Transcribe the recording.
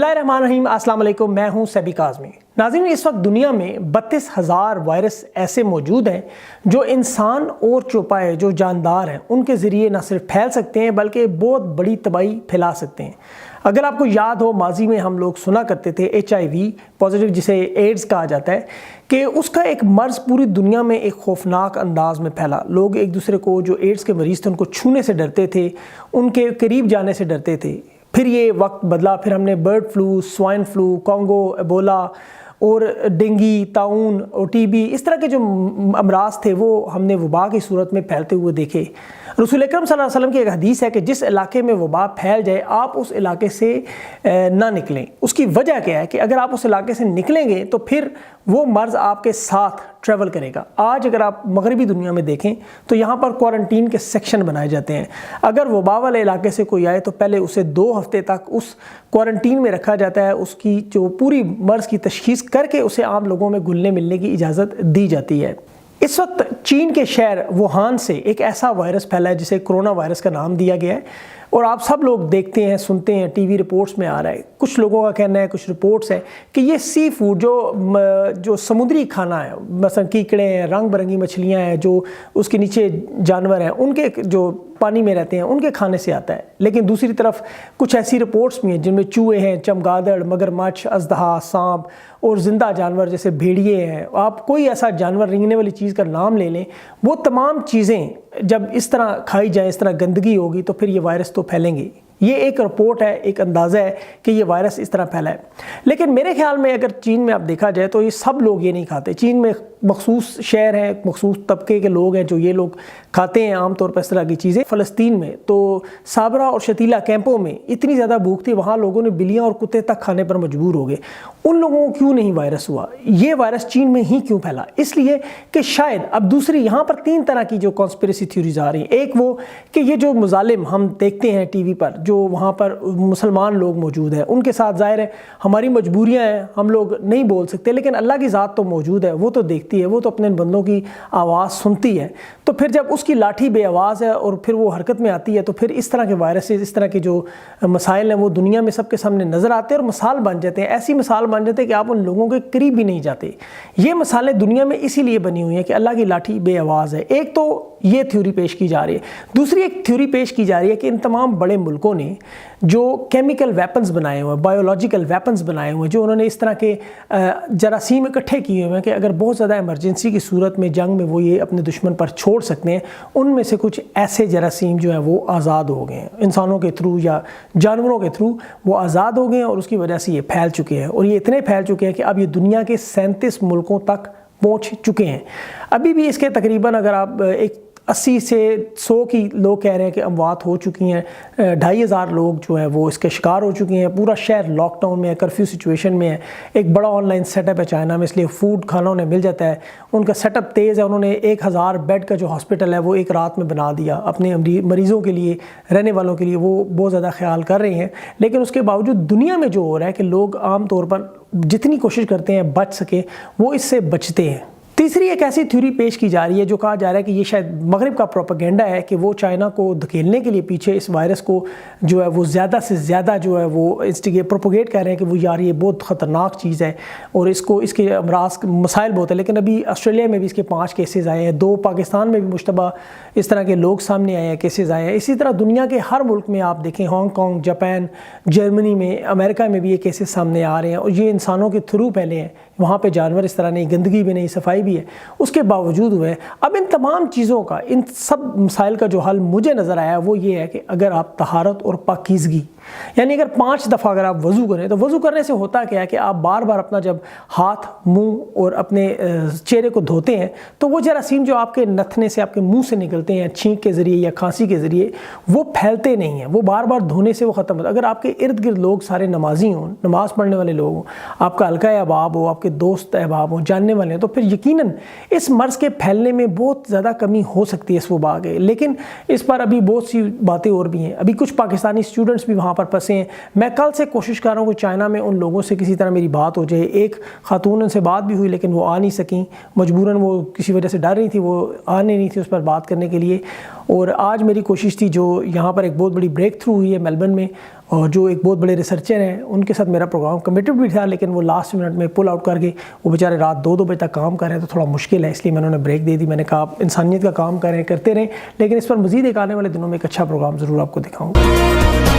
बिस्मिल्लाहिर्रहमानिर्रहीम। अस्सलाम वालेकुम। मैं हूं सैबी काज़मी। नाज़रीन, इस वक्त दुनिया में 32,000 वायरस ऐसे मौजूद हैं जो इंसान और चौपाए जो जानदार हैं उनके ज़रिए न सिर्फ फैल सकते हैं बल्कि बहुत बड़ी तबाही फैला सकते हैं। अगर आपको याद हो, माजी में हम लोग सुना करते थे HIV पॉजिटिव, जिसे एड्स कहा जाता है, कि उसका एक मर्ज़ पूरी दुनिया में एक खौफनाक अंदाज में फैला। लोग एक दूसरे को, जो एड्स के मरीज़ थे, उनको छूने से डरते थे, उनके करीब जाने से डरते थे। फिर ये वक्त बदला, फिर हमने bird flu, swine flu, Congo, Ebola और डेंगी, ताउन और TB, इस तरह के जो अमराज थे वो हमने वबा की सूरत में फैलते हुए देखे। रसूल अकरम सल्लल्लाहु अलैहि वसल्लम की एक हदीस है कि जिस इलाके में वबा फैल जाए आप उस इलाके से ना निकलें। उसकी वजह क्या है कि अगर आप उस इलाके से निकलेंगे तो फिर वो मर्ज़ आपके साथ ट्रैवल करेगा। आज अगर आप मगरबी दुनिया में देखें तो यहाँ पर क्वारंटीन के सेक्शन बनाए जाते हैं। अगर वबा वाले इलाके से कोई आए तो पहले उसे 2 हफ्ते तक उस क्वारंटीन में रखा जाता है। उसकी जो पूरी मर्ज़ की तशख़ीस करके उसे आम लोगों में घुलने मिलने की इजाज़त दी जाती है। इस वक्त चीन के शहर वुहान से एक ऐसा वायरस फैला है जिसे कोरोना वायरस का नाम दिया गया है, और आप सब लोग देखते हैं, सुनते हैं, TV रिपोर्ट्स में आ रहा है। कुछ लोगों का कहना है, कुछ रिपोर्ट्स है कि ये सी फूड जो समुद्री खाना है, मसलन कीकड़े हैं, रंग बिरंगी मछलियाँ हैं, जो उसके नीचे जानवर हैं, उनके जो पानी में रहते हैं, उनके खाने से आता है। लेकिन दूसरी तरफ कुछ ऐसी रिपोर्ट्स भी हैं जिनमें चूहे हैं, चमगादड़, मगरमच्छ, अजदहा, सांप और ज़िंदा जानवर जैसे भेड़िए हैं। आप कोई ऐसा जानवर, रेंगने वाली चीज़ का नाम ले लें, वो तमाम चीज़ें जब इस तरह खाई जाए, इस तरह गंदगी होगी तो फिर ये वायरस तो फैलेंगे। ये एक रिपोर्ट है, एक अंदाज़ा है कि ये वायरस इस तरह फैला है। लेकिन मेरे ख्याल में अगर चीन में आप देखा जाए तो ये सब लोग ये नहीं खाते। चीन में मखसूस शहर हैं, मखसूस तबके के लोग हैं जो ये लोग खाते हैं आम तौर पर इस तरह की चीज़ें। फ़लस्तीन में तो साबरा और शतीला कैंपों में इतनी ज़्यादा भूख थी, वहाँ लोगों ने बिल्लियाँ और कुत्ते तक खाने पर मजबूर हो गए। उन लोगों को क्यों नहीं वायरस हुआ? ये वायरस चीन में ही क्यों फैला? इसलिए कि शायद अब दूसरी यहाँ पर 3 तरह की जो कॉन्स्पिरेसी थ्योरीज आ रही हैं। एक वो कि ये जो मुजालिम हम देखते हैं TV पर, जो वहाँ पर मुसलमान लोग मौजूद हैं, उनके साथ ज़ाहिर है हमारी मजबूरियाँ हैं, हम लोग नहीं बोल सकते, लेकिन अल्लाह की ज़ात तो मौजूद है, वो तो देखती है, वो तो अपने बंदों की आवाज़ सुनती है। तो फिर जब उसकी लाठी बेआवाज़ है और फिर वो हरकत में आती है तो फिर इस तरह के वायरसेस, इस तरह के जो मसाइल हैं वो दुनिया में सबके सामने नज़र आते हैं और मिसाल बन जाते हैं। ऐसी मिसाल बन जाते हैं कि आप उन लोगों के करीब भी नहीं जाते। ये मिसालें दुनिया में इसीलिए बनी हुई हैं कि अल्लाह की लाठी बेआवाज़ है। एक तो ये थ्योरी पेश की जा रही है। दूसरी एक थ्योरी पेश की जा रही है कि इन तमाम बड़े मुल्कों ने जो केमिकल वेपन्स बनाए हुए हैं, बायोलॉजिकल वेपन्स बनाए हुए हैं, जो उन्होंने इस तरह के जरासीम इकट्ठे किए हुए हैं कि अगर बहुत ज़्यादा इमरजेंसी की सूरत में, जंग में, वो ये अपने दुश्मन पर छोड़ सकते हैं, उनमें से कुछ ऐसे जरासीम जो हैं वो आज़ाद हो गए हैं। इंसानों के थ्रू या जानवरों के थ्रू वो आज़ाद हो गए हैं और उसकी वजह से ये फैल चुके हैं। और ये इतने फैल चुके हैं कि अब ये दुनिया के 37 मुल्कों तक पहुँच चुके हैं। अभी भी इसके तकरीबन अगर आप एक 80 से 100 की लोग कह रहे हैं कि अमवात हो चुकी हैं। 2500 लोग जो हैं वो इसके शिकार हो चुके हैं। पूरा शहर लॉकडाउन में है, कर्फ्यू सिचुएशन में है। एक बड़ा ऑनलाइन सेटअप है चाइना में, इसलिए फूड खाना उन्हें मिल जाता है। उनका सेटअप तेज़ है। उन्होंने 1000 बेड का जो हॉस्पिटल है वो एक रात में बना दिया अपने मरीज़ों के लिए, रहने वालों के लिए। वो बहुत ज़्यादा ख्याल कर रहे हैं। लेकिन उसके बावजूद दुनिया में जो हो रहा है कि लोग आम तौर पर जितनी कोशिश करते हैं बच सके, वो इससे बचते हैं। तीसरी एक ऐसी थ्योरी पेश की जा रही है जो कहा जा रहा है कि ये शायद मगरिब का प्रोपेगेंडा है कि वो चाइना को धकेलने के लिए पीछे इस वायरस को जो है वो ज़्यादा से ज़्यादा जो है वो प्रोपोगेट कर रहे हैं कि वो यार ये बहुत ख़तरनाक चीज़ है और इसके अमराज मसाइल बहुत है। लेकिन अभी ऑस्ट्रेलिया में भी इसके 5 केसेस आए हैं, 2 पाकिस्तान में भी मुश्तबा इस तरह के लोग सामने आए हैं, केसेस आए हैं। इसी तरह दुनिया के हर मुल्क में आप देखें, हांगकॉन्ग, जापान, जर्मनी में, अमेरिका में भी ये केसेस सामने आ रहे हैं और ये इंसानों के थ्रू फैले हैं। वहाँ पे जानवर इस तरह नहीं, गंदगी भी नहीं, सफाई भी है, उसके बावजूद हुए। अब इन तमाम चीज़ों का, इन सब मसाइल का जो हल मुझे नज़र आया वो ये है कि अगर आप तहारत और पाकीज़गी, यानी अगर 5 दफ़ा अगर आप वज़ू करें तो वज़ू करने से होता क्या है कि आप बार बार अपना जब हाथ, मुंह और अपने चेहरे को धोते हैं तो वो जरासीम जो आपके नथने से, आपके मुंह से निकलते हैं छींक के ज़रिए या खांसी के ज़रिए, वो फैलते नहीं हैं। वो बार बार धोने से वो ख़त्म होता है। अगर आपके इर्द गिर्द लोग सारे नमाजी हों, नमाज़ पढ़ने वाले लोग हों, आपका हल्का अहबाब हो, आपके दोस्त अहबाब हों, जानने वाले हैं, तो फिर यकीनन इस मर्ज़ के फैलने में बहुत ज़्यादा कमी हो सकती है इस वबा के। लेकिन इस पर अभी बहुत सी बातें और भी हैं। अभी कुछ पाकिस्तानी स्टूडेंट्स भी वहाँ पर फंसे हैं। मैं कल से कोशिश कर रहा हूँ कि चाइना में उन लोगों से किसी तरह मेरी बात हो जाए। एक खातून उनसे बात भी हुई लेकिन वो आ नहीं सकी, मजबूरन वो किसी वजह से डर रही थी, वो आने नहीं थी उस पर बात करने के लिए। और आज मेरी कोशिश थी, जो यहाँ पर एक बहुत बड़ी ब्रेक थ्रू हुई है मेलबर्न में, اور جو ایک بہت بڑے ریسرچر ہیں ان کے ساتھ میرا پروگرام کمیٹڈ بھی تھا، لیکن وہ لاسٹ منٹ میں پل آؤٹ کر کے وہ بیچارے رات 2 بجے تک کام کر رہے ہیں، تو تھوڑا مشکل ہے، اس لیے میں نے بریک دے دی۔ میں نے کہا آپ انسانیت کا کام کرتے رہیں، لیکن اس پر مزید ایک آنے والے دنوں میں ایک اچھا پروگرام ضرور آپ کو دکھاؤں گا۔